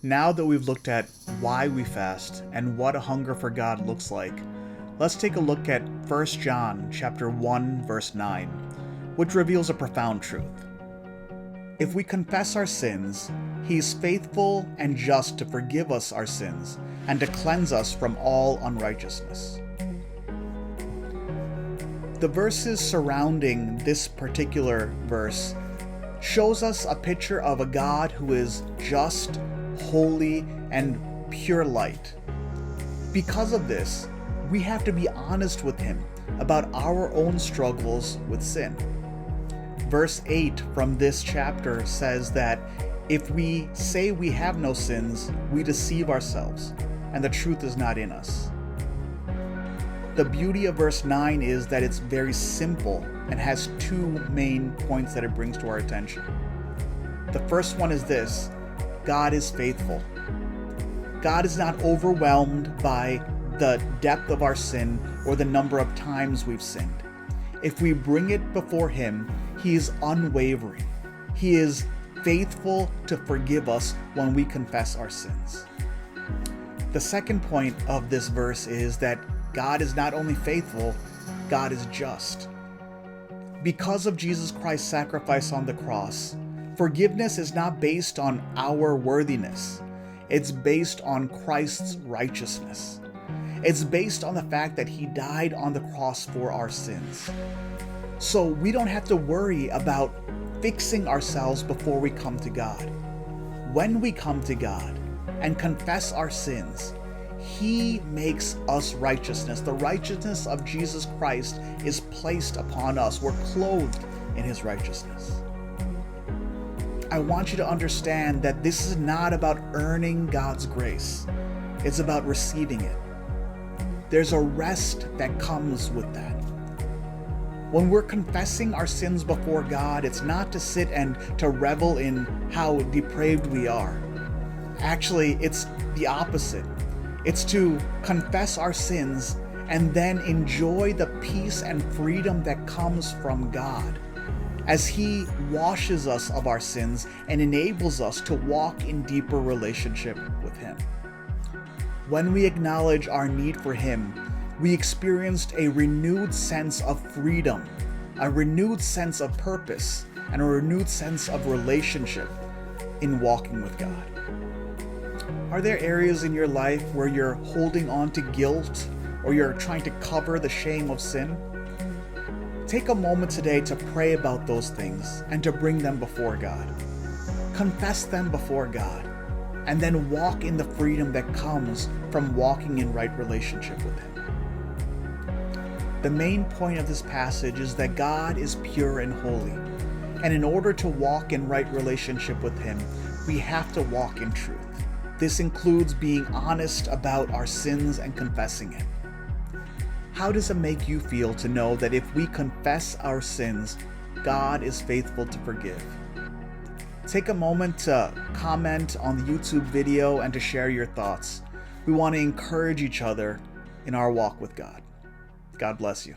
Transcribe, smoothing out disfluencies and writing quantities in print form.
Now that we've looked at why we fast and what a hunger for God looks like, let's take a look at 1 John chapter 1 verse 9, which reveals a profound truth. If we confess our sins, He is faithful and just to forgive us our sins and to cleanse us from all unrighteousness. The verses surrounding this particular verse shows us a picture of a God who is just, holy, and pure light. Because of this, we have to be honest with Him about our own struggles with sin. Verse 8 from this chapter says that if we say we have no sins, we deceive ourselves, and the truth is not in us. The beauty of verse 9 is that it's very simple and has two main points that it brings to our attention. The first one is this: God is faithful. God is not overwhelmed by the depth of our sin or the number of times we've sinned. If we bring it before Him, He is unwavering. He is faithful to forgive us when we confess our sins. The second point of this verse is that God is not only faithful, God is just. Because of Jesus Christ's sacrifice on the cross, forgiveness is not based on our worthiness. It's based on Christ's righteousness. It's based on the fact that He died on the cross for our sins. So we don't have to worry about fixing ourselves before we come to God. When we come to God and confess our sins, He makes us righteousness. The righteousness of Jesus Christ is placed upon us. We're clothed in His righteousness. I want you to understand that this is not about earning God's grace. It's about receiving it. There's a rest that comes with that. When we're confessing our sins before God, it's not to sit and to revel in how depraved we are. Actually, it's the opposite. It's to confess our sins and then enjoy the peace and freedom that comes from God as He washes us of our sins and enables us to walk in deeper relationship with Him. When we acknowledge our need for Him, we experienced a renewed sense of freedom, a renewed sense of purpose, and a renewed sense of relationship in walking with God. Are there areas in your life where you're holding on to guilt or you're trying to cover the shame of sin? Take a moment today to pray about those things and to bring them before God. Confess them before God, and then walk in the freedom that comes from walking in right relationship with Him. The main point of this passage is that God is pure and holy, and in order to walk in right relationship with Him, we have to walk in truth. This includes being honest about our sins and confessing it. How does it make you feel to know that if we confess our sins, God is faithful to forgive? Take a moment to comment on the YouTube video and to share your thoughts. We want to encourage each other in our walk with God. God bless you.